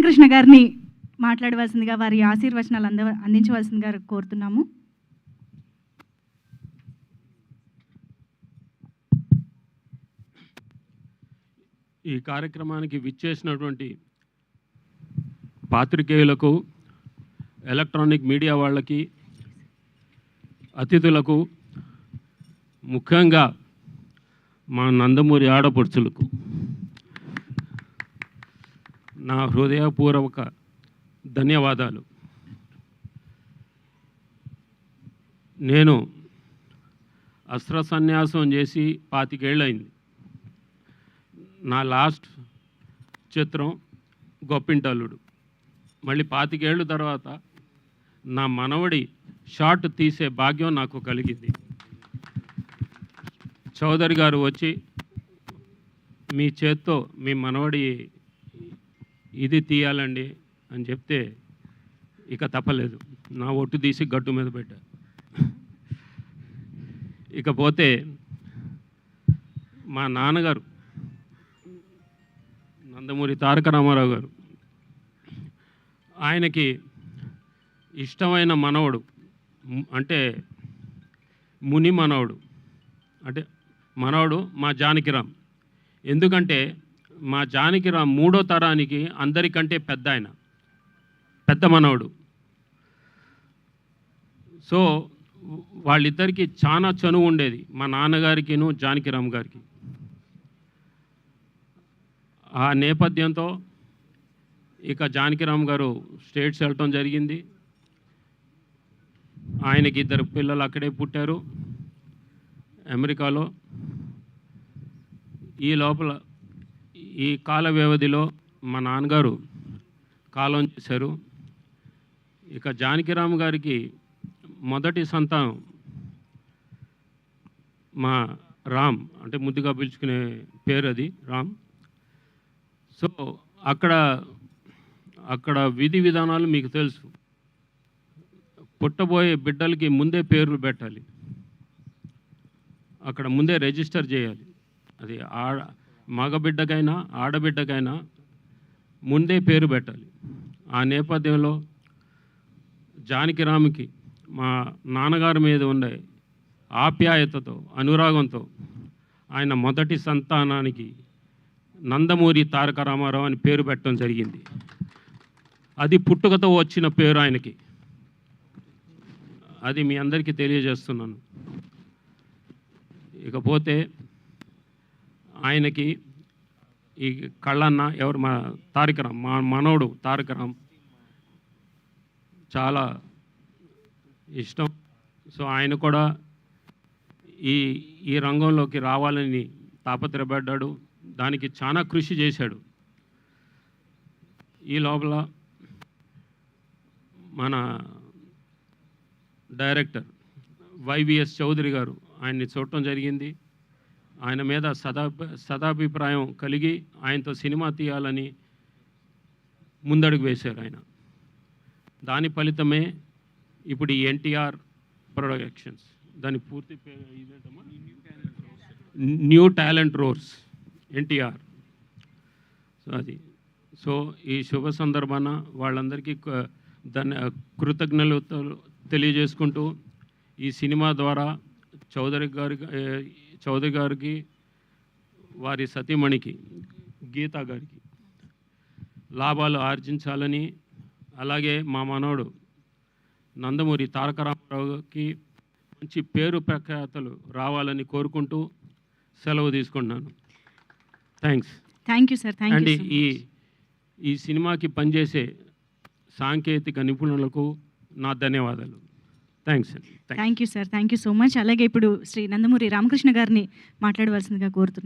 కృష్ణ గారిని మాట్లాడవలసిందిగా వారి ఆశీర్వచనాలు అందించవలసిందిగా కోరుతున్నాము. ఈ కార్యక్రమానికి విచ్చేసినటువంటి పాత్రికేయులకు, ఎలక్ట్రానిక్ మీడియా వాళ్ళకి, అతిథులకు, ముఖ్యంగా మా నందమూరి ఆడపడుచులకు నా హృదయపూర్వక ధన్యవాదాలు. నేను అస్త్ర సన్యాసం చేసి 25 ఏళ్ళయింది. నా లాస్ట్ చిత్రం గొప్పింటల్లుడు. మళ్ళీ 25 ఏళ్ళ తర్వాత నా మనవడి షార్ట్ తీసే భాగ్యం నాకు కలిగింది. చౌదరి గారు వచ్చి మీ చేత్తో మీ మనవడి ఇది తీయాలండి అని చెప్తే ఇక తప్పలేదు. నా ఒట్టు తీసి గట్టు మీద పెట్టా. ఇకపోతే మా నాన్నగారు నందమూరి తారక రామారావు గారు, ఆయనకి ఇష్టమైన మనవడు అంటే ముని మనవడు, అంటే మనవడు మా జానకిరామ్. ఎందుకంటే మా జానకిరామ్ 3వ తరానికి అందరికంటే పెద్ద మనవడు. సో వాళ్ళిద్దరికీ చాలా చనువు ఉండేది, మా నాన్నగారికిను జానకిరామ్ గారికి. ఆ నేపథ్యంతో ఇక జానకిరామ్ గారు స్టేట్స్ వెళ్ళటం జరిగింది. ఆయనకి 2 పిల్లలు అక్కడే పుట్టారు, అమెరికాలో. ఈ లోపల ఈ కాల వ్యవధిలో మా నాన్నగారు కాలం చేశారు. ఇక జానకిరామ్ గారికి మొదటి సంతానం మా రామ్, అంటే ముద్దుగా పిలుచుకునే పేరు అది రామ్. సో అక్కడ విధి విధానాలు మీకు తెలుసు. పుట్టబోయే బిడ్డలకి ముందే పేర్లు పెట్టాలి, అక్కడ ముందే రిజిస్టర్ చేయాలి. అది మగబిడ్డకైనా ఆడబిడ్డకైనా ముందే పేరు పెట్టాలి. ఆ నేపథ్యంలో జానకిరామ్కి మా నాన్నగారి మీద ఉండే ఆప్యాయతతో, అనురాగంతో ఆయన మొదటి సంతానానికి నందమూరి తారక రామారావు అని పేరు పెట్టడం జరిగింది. అది పుట్టుకతో వచ్చిన పేరు ఆయనకి. అది మీ అందరికీ తెలియజేస్తున్నాను. ఇకపోతే ఆయనకి ఈ కళ్ళన్న ఎవరు, మా తారకరామ్, మా మనవడు తారకరామ్ చాలా ఇష్టం. సో ఆయన కూడా ఈ రంగంలోకి రావాలని తాపత్రయపడ్డాడు, దానికి చాలా కృషి చేశాడు. ఈ లోపల మన డైరెక్టర్ వైవిఎస్ చౌదరి గారు ఆయన్ని చూడటం జరిగింది. ఆయన మీద సదాభిప్రాయం కలిగి ఆయనతో సినిమా తీయాలని ముందడుగు వేశారు ఆయన. దాని ఫలితమే ఇప్పుడు ఈ ఎన్టీఆర్ ప్రొడక్షన్స్, దాని పూర్తి పేరు ఇదేంటమ్మా, new talent roars NTR. So అది. సో ఈ శుభ సందర్భాన వాళ్ళందరికీ కృతజ్ఞతలు తెలియజేసుకుంటూ, ఈ సినిమా ద్వారా చౌదరి గారికి వారి సతీమణికి గీతా గారికి లాభాలు ఆర్జించాలని, అలాగే మా మనవడు నందమూరి తారక రామారావుకి మంచి పేరు ప్రఖ్యాతలు రావాలని కోరుకుంటూ సెలవు తీసుకుంటున్నాను. Thank you sir. అండ్ ఈ సినిమాకి పనిచేసే సాంకేతిక నిపుణులకు నా ధన్యవాదాలు. థ్యాంక్స్ అండి. Thank you sir. Thank you so much. అలాగే ఇప్పుడు శ్రీ నందమూరి రామకృష్ణ గారిని మాట్లాడవలసిందిగా కోరుతున్నాను.